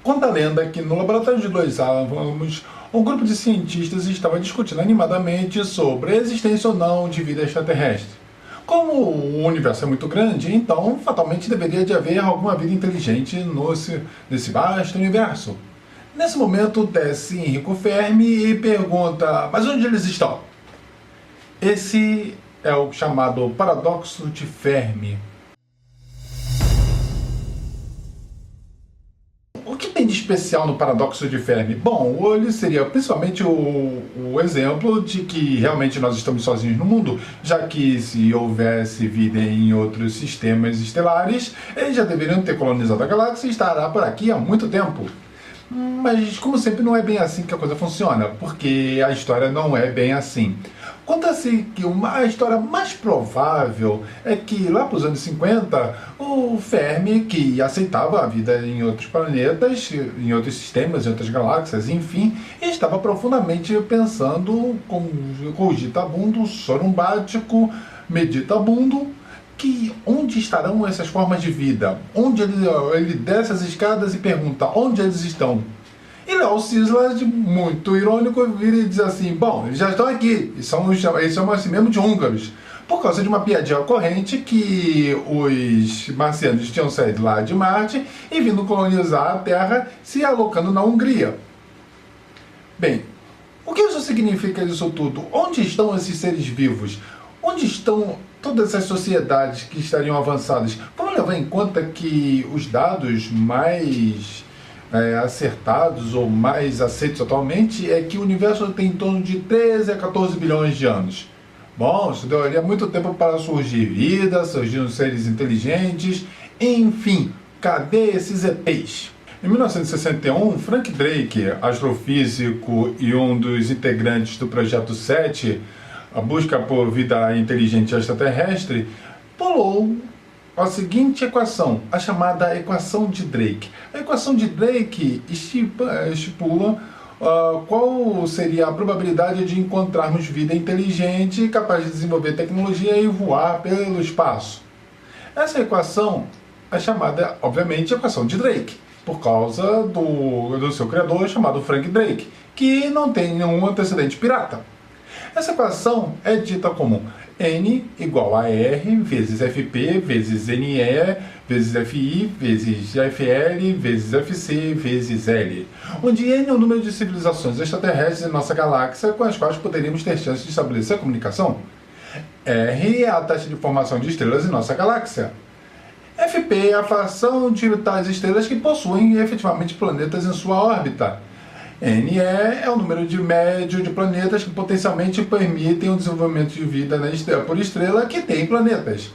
Conta a lenda que no laboratório de dois álamos, um grupo de cientistas estava discutindo animadamente sobre a existência ou não de vida extraterrestre. Como o universo é muito grande, então fatalmente deveria de haver alguma vida inteligente nesse vasto universo. Nesse momento desce Enrico Fermi e pergunta: mas onde eles estão? Esse é o chamado paradoxo de Fermi. O que tem de especial no paradoxo de Fermi? Bom, ele seria principalmente o exemplo de que realmente nós estamos sozinhos no mundo, já que se houvesse vida em outros sistemas estelares, eles já deveriam ter colonizado a galáxia e estará por aqui há muito tempo. Mas, como sempre, não é bem assim que a coisa funciona, porque a história não é bem assim. Conta-se que a história mais provável é que, lá para os anos 50, o Fermi, que aceitava a vida em outros planetas, em outros sistemas, em outras galáxias, enfim, estava profundamente pensando, cogitabundo, sorumbático, meditabundo, que onde estarão essas formas de vida? Onde ele desce as escadas e pergunta onde eles estão. E Léo Szilard, muito irônico, vira e diz assim: bom, eles já estão aqui, eles chamam assim mesmo de húngaros, por causa de uma piadinha corrente que os marcianos tinham saído lá de Marte e vindo colonizar a Terra, se alocando na Hungria. Bem, o que isso significa isso tudo? Onde estão esses seres vivos? Onde estão todas as sociedades que estariam avançadas? Vamos levar em conta que os dados mais acertados ou mais aceitos atualmente é que o universo tem em torno de 13 a 14 bilhões de anos. Bom, isso daria muito tempo para surgir vida, surgiram seres inteligentes, enfim, cadê esses ETs? Em 1961, Frank Drake, astrofísico e um dos integrantes do Projeto 7, a busca por vida inteligente extraterrestre, bolou a seguinte equação, a chamada equação de Drake. A equação de Drake estipula qual seria a probabilidade de encontrarmos vida inteligente capaz de desenvolver tecnologia e voar pelo espaço. Essa equação é chamada, obviamente, equação de Drake, por causa do seu criador chamado Frank Drake, que não tem nenhum antecedente pirata. Essa equação é dita como N igual a R vezes FP vezes NE vezes FI vezes FL vezes FC vezes L, onde N é o número de civilizações extraterrestres em nossa galáxia com as quais poderíamos ter chance de estabelecer comunicação. R é a taxa de formação de estrelas em nossa galáxia. FP é a fração de tais estrelas que possuem efetivamente planetas em sua órbita. NE é o número médio de planetas que potencialmente permitem o desenvolvimento de vida por estrela que tem planetas.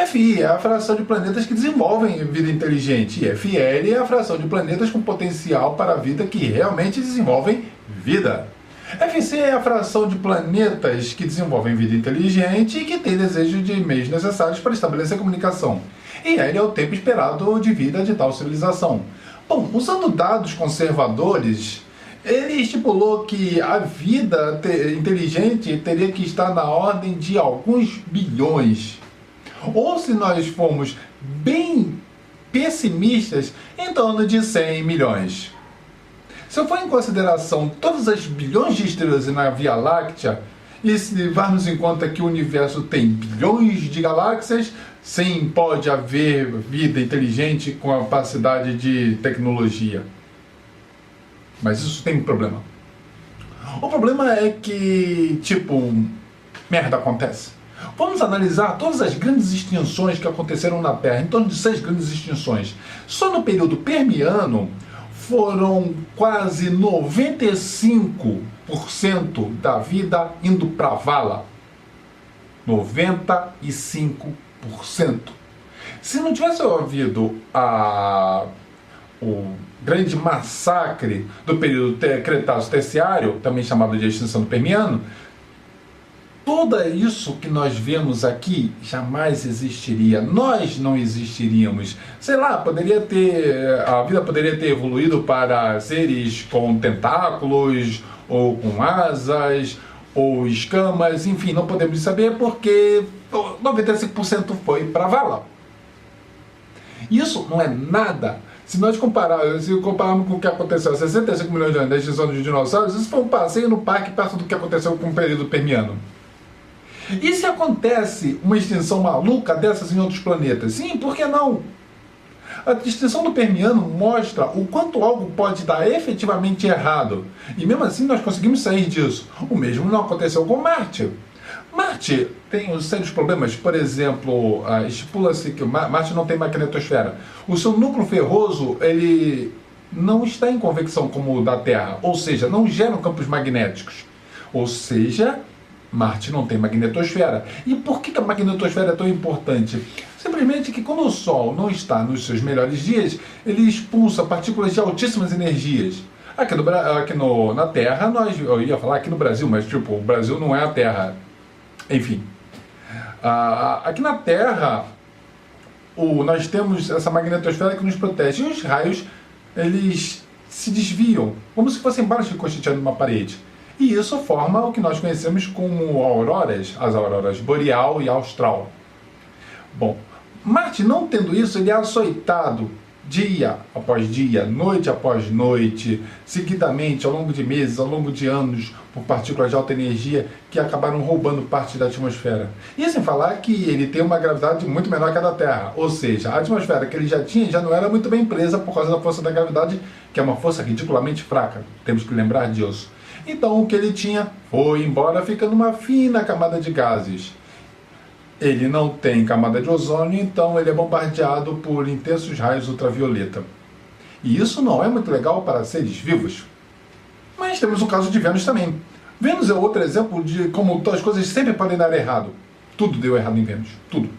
FI é a fração de planetas que desenvolvem vida inteligente. E FL é a fração de planetas com potencial para a vida que realmente desenvolvem vida. FC é a fração de planetas que desenvolvem vida inteligente e que tem desejo de meios necessários para estabelecer comunicação. E L é o tempo esperado de vida de tal civilização. Bom, usando dados conservadores, ele estipulou que a vida inteligente teria que estar na ordem de alguns bilhões. Ou, se nós formos bem pessimistas, em torno de 100 milhões. Se eu for em consideração todas as bilhões de estrelas na Via Láctea, e se levarmos em conta que o universo tem bilhões de galáxias, sim, pode haver vida inteligente com capacidade de tecnologia. Mas isso tem um problema. O problema é que, merda acontece. Vamos analisar todas as grandes extinções que aconteceram na Terra, em torno de 6 grandes extinções. Só no período permiano foram quase 95% da vida indo para a vala. 95%. Se não tivesse havido o grande massacre do período Cretáceo-Terciário, também chamado de extinção do Permiano, tudo isso que nós vemos aqui jamais existiria. Nós não existiríamos. Sei lá, a vida poderia ter evoluído para seres com tentáculos, ou com asas, ou escamas, enfim, não podemos saber porque 95% foi para a vala. Isso não é nada Se compararmos com o que aconteceu há 65 milhões de anos da extinção dos dinossauros, isso foi um passeio no parque perto do que aconteceu com o período Permiano. E se acontece uma extinção maluca dessas em outros planetas? Sim, por que não? A extinção do Permiano mostra o quanto algo pode dar efetivamente errado. E mesmo assim nós conseguimos sair disso. O mesmo não aconteceu com Marte. Marte tem os sérios problemas. Por exemplo, estipula-se que Marte não tem magnetosfera. O seu núcleo ferroso, ele não está em convecção como o da Terra. Ou seja, não geram campos magnéticos. Ou seja, Marte não tem magnetosfera. E por que a magnetosfera é tão importante? Simplesmente que quando o Sol não está nos seus melhores dias, ele expulsa partículas de altíssimas energias. Na Terra, eu ia falar aqui no Brasil, mas o Brasil não é a Terra. Enfim, aqui na Terra, nós temos essa magnetosfera que nos protege. E os raios, eles se desviam, como se fossem balas ricocheteando numa parede. E isso forma o que nós conhecemos como auroras, as auroras boreal e austral. Bom, Marte, não tendo isso, ele é açoitado dia após dia, noite após noite, seguidamente, ao longo de meses, ao longo de anos, por partículas de alta energia que acabaram roubando parte da atmosfera. E sem falar que ele tem uma gravidade muito menor que a da Terra, ou seja, a atmosfera que ele já tinha já não era muito bem presa por causa da força da gravidade, que é uma força ridiculamente fraca, temos que lembrar disso. Então o que ele tinha foi embora, ficando uma fina camada de gases. Ele não tem camada de ozônio, então ele é bombardeado por intensos raios ultravioleta. E isso não é muito legal para seres vivos. Mas temos o caso de Vênus também. Vênus é outro exemplo de como as coisas sempre podem dar errado. Tudo deu errado em Vênus. Tudo.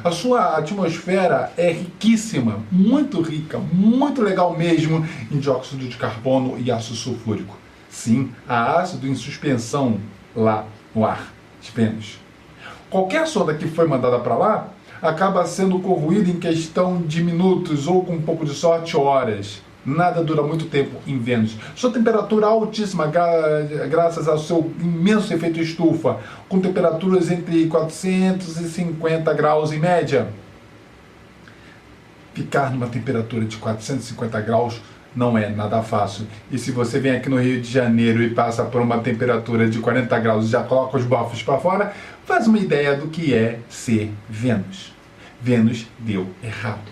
A sua atmosfera é riquíssima, muito rica, muito legal mesmo em dióxido de carbono e ácido sulfúrico. Sim, há ácido em suspensão lá no ar de Vênus. Qualquer sonda que foi mandada para lá acaba sendo corroída em questão de minutos ou, com um pouco de sorte, horas. Nada dura muito tempo em Vênus. Sua temperatura altíssima, graças ao seu imenso efeito estufa, com temperaturas entre 450 graus em média. Ficar numa temperatura de 450 graus não é nada fácil. E se você vem aqui no Rio de Janeiro e passa por uma temperatura de 40 graus e já coloca os bafos para fora, faz uma ideia do que é ser Vênus. Vênus deu errado.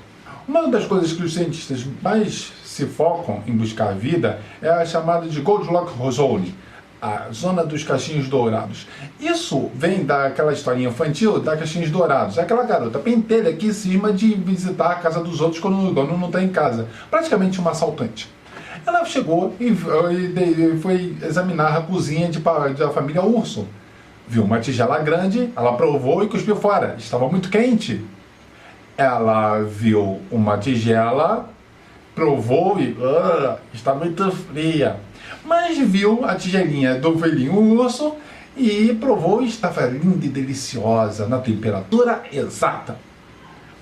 Uma das coisas que os cientistas mais se focam em buscar vida é a chamada de Goldilocks Zone, a zona dos cachinhos dourados. Isso vem daquela historinha infantil da Cachinhos Dourados, aquela garota pentelha que cisma de visitar a casa dos outros quando o dono não está em casa, praticamente uma assaltante. Ela chegou e foi examinar a cozinha da família Urso. Viu uma tigela grande, ela provou e cuspiu fora, estava muito quente. Ela viu uma tigela, provou e está muito fria. Mas viu a tigelinha do velhinho urso e provou e estava linda e deliciosa, na temperatura exata.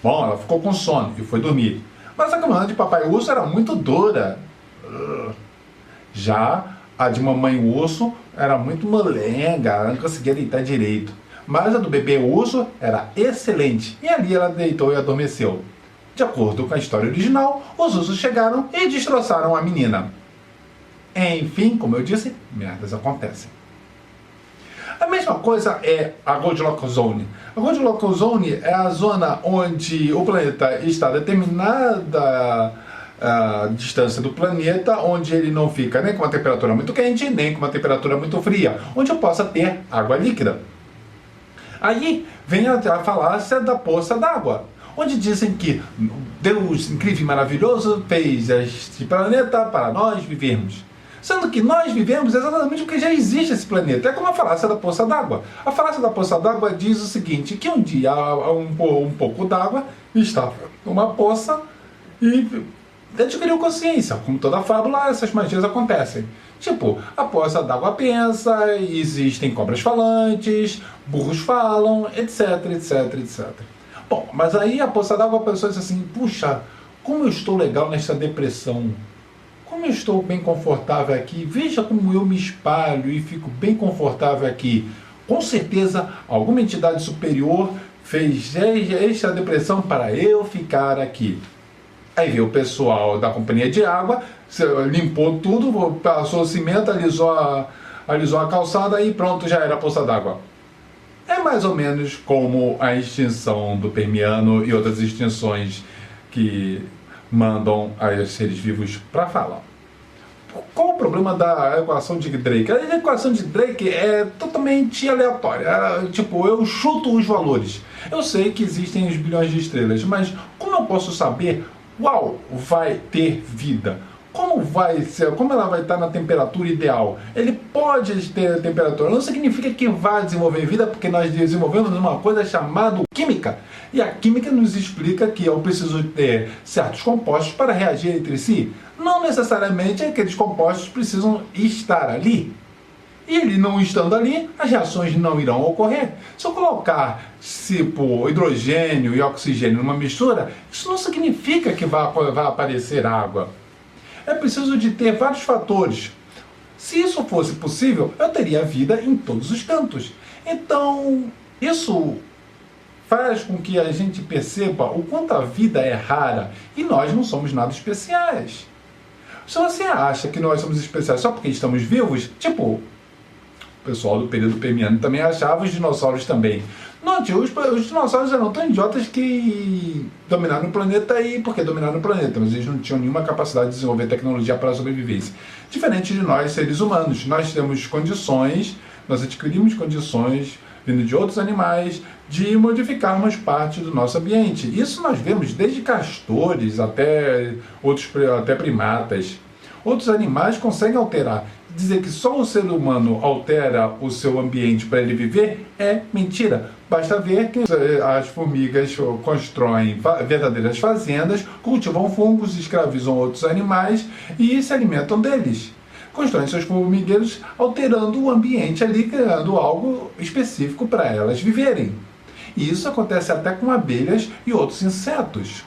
Bom, ela ficou com sono e foi dormir. Mas a cama de papai urso era muito dura. Já a de mamãe urso era muito molenga, ela não conseguia deitar direito. Mas a do bebê urso era excelente, e ali ela deitou e adormeceu. De acordo com a história original, os ursos chegaram e destroçaram a menina. Enfim, como eu disse, merdas acontecem. A mesma coisa é a Goldilocks Zone. A Goldilocks Zone é a zona onde o planeta está a determinada distância do planeta, onde ele não fica nem com uma temperatura muito quente, nem com uma temperatura muito fria, onde eu possa ter água líquida. Aí vem a falácia da poça d'água, onde dizem que Deus incrível e maravilhoso fez este planeta para nós vivermos. Sendo que nós vivemos exatamente porque já existe esse planeta. É como a falácia da poça d'água. A falácia da poça d'água diz o seguinte, que um dia um pouco d'água estava numa poça e adquiriu consciência. Como toda fábula, essas magias acontecem. Tipo, a poça d'água pensa, existem cobras falantes, burros falam, etc, etc, etc. Bom, mas aí a poça d'água pensou assim, puxa, como eu estou legal nessa depressão. Como eu estou bem confortável aqui, veja como eu me espalho e fico bem confortável aqui. Com certeza, alguma entidade superior fez esta depressão para eu ficar aqui. Aí veio o pessoal da companhia de água, limpou tudo, passou o cimento, alisou a calçada e pronto, já era a poça d'água. É mais ou menos como a extinção do Permiano e outras extinções que mandam os seres vivos para falar. Qual o problema da equação de Drake? A equação de Drake é totalmente aleatória. Tipo, eu chuto os valores. Eu sei que existem os bilhões de estrelas, mas como eu posso saber qual vai ter vida? Como vai ser? Como ela vai estar na temperatura ideal? Ele pode ter a temperatura. Não significa que vai desenvolver vida, porque nós desenvolvemos uma coisa chamada química. E a química nos explica que eu preciso ter certos compostos para reagir entre si. Não necessariamente aqueles compostos precisam estar ali. E ele não estando ali, as reações não irão ocorrer. Se eu colocar tipo hidrogênio e oxigênio numa mistura, isso não significa que vai aparecer água. É preciso de ter vários fatores. Se isso fosse possível, eu teria vida em todos os cantos. Então, isso faz com que a gente perceba o quanto a vida é rara e nós não somos nada especiais. Se você acha que nós somos especiais só porque estamos vivos, tipo, o pessoal do período Permiano também achava, os dinossauros também. Note, os dinossauros eram tão idiotas que dominaram o planeta. E por que dominaram o planeta? Mas eles não tinham nenhuma capacidade de desenvolver tecnologia para a sobrevivência. Diferente de nós, seres humanos, nós temos condições, nós adquirimos condições, vindo de outros animais, de modificarmos parte do nosso ambiente. Isso nós vemos desde castores até primatas. Outros animais conseguem alterar. Dizer que só o ser humano altera o seu ambiente para ele viver é mentira. Basta ver que as formigas constroem verdadeiras fazendas, cultivam fungos, escravizam outros animais e se alimentam deles. Constroem seus formigueiros alterando o ambiente ali, criando algo específico para elas viverem. E isso acontece até com abelhas e outros insetos.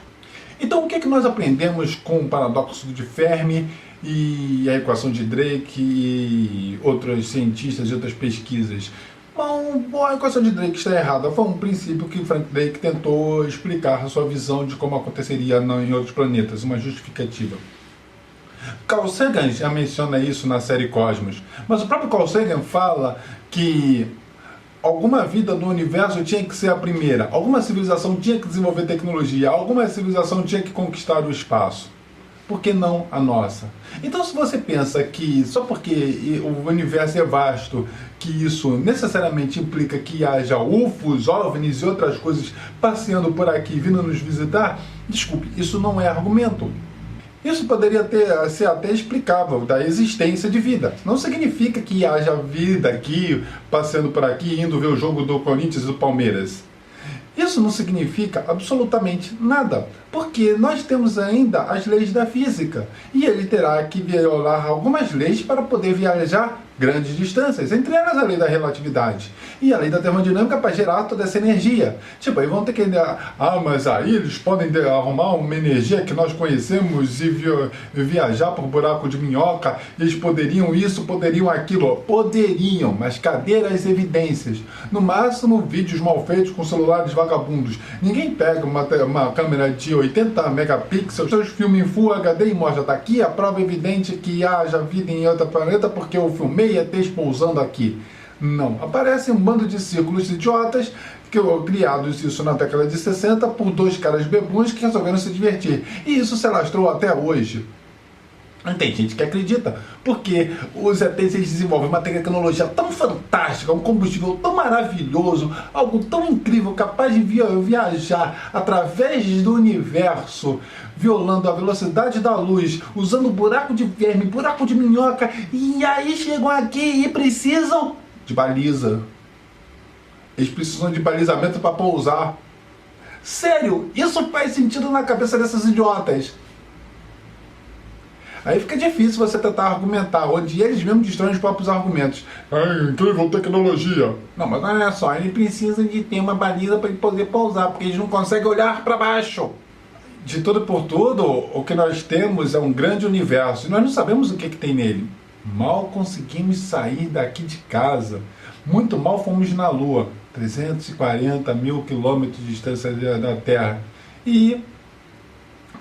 Então o que é que nós aprendemos com o paradoxo de Fermi e a equação de Drake e outros cientistas e outras pesquisas? Bom, a equação de Drake está errada. Foi um princípio que Frank Drake tentou explicar a sua visão de como aconteceria em outros planetas, uma justificativa. Carl Sagan já menciona isso na série Cosmos, mas o próprio Carl Sagan fala que alguma vida no universo tinha que ser a primeira, alguma civilização tinha que desenvolver tecnologia, alguma civilização tinha que conquistar o espaço. Por que não a nossa? Então, se você pensa que só porque o universo é vasto, que isso necessariamente implica que haja UFOs, OVNIs e outras coisas passeando por aqui, vindo nos visitar, desculpe, isso não é argumento. Isso poderia ser até explicável da existência de vida. Não significa que haja vida aqui, passeando por aqui, indo ver o jogo do Corinthians e do Palmeiras. Isso não significa absolutamente nada, porque nós temos ainda as leis da física, e ele terá que violar algumas leis para poder viajar grandes distâncias, entre elas a lei da relatividade e a lei da termodinâmica para gerar toda essa energia. Tipo, aí vão ter que mas aí eles podem arrumar uma energia que nós conhecemos e viajar por buraco de minhoca, eles poderiam isso, poderiam aquilo, poderiam, mas cadê as evidências? No máximo vídeos mal feitos com celulares vagabundos. Ninguém pega uma câmera de 80 megapixels, seus filmes em Full HD e mostra, tá aqui a prova evidente que haja vida em outro planeta porque eu filmei ETs pousando aqui. Não, aparece um bando de círculos idiotas criados isso na década de 60 por dois caras bebuns que resolveram se divertir. E isso se alastrou até hoje. Tem gente que acredita, porque os ETs desenvolvem uma tecnologia tão fantástica, um combustível tão maravilhoso, algo tão incrível, capaz de viajar através do universo, violando a velocidade da luz, usando buraco de verme, buraco de minhoca, e aí chegam aqui e precisam de baliza. Eles precisam de balizamento para pousar. Sério, isso faz sentido na cabeça dessas idiotas? Aí fica difícil você tentar argumentar, onde eles mesmos destroem os próprios argumentos. Incrível tecnologia. Não, mas olha só, eles precisam de ter uma baliza para ele poder pousar, porque eles não conseguem olhar para baixo. De tudo por tudo, o que nós temos é um grande universo, e nós não sabemos o que tem nele. Mal conseguimos sair daqui de casa. Muito mal fomos na Lua, 340 mil quilômetros de distância da Terra. E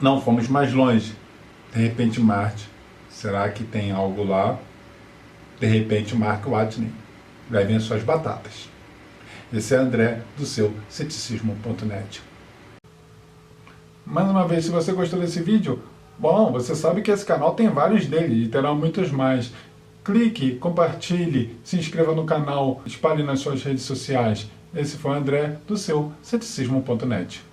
Não fomos mais longe. De repente Marte. Será que tem algo lá? De repente Mark Watney. Levem as suas batatas. Esse é André, do seu ceticismo.net. Mais uma vez, se você gostou desse vídeo, bom, você sabe que esse canal tem vários deles e terá muitos mais. Clique, compartilhe, se inscreva no canal, espalhe nas suas redes sociais. Esse foi o André, do seu ceticismo.net.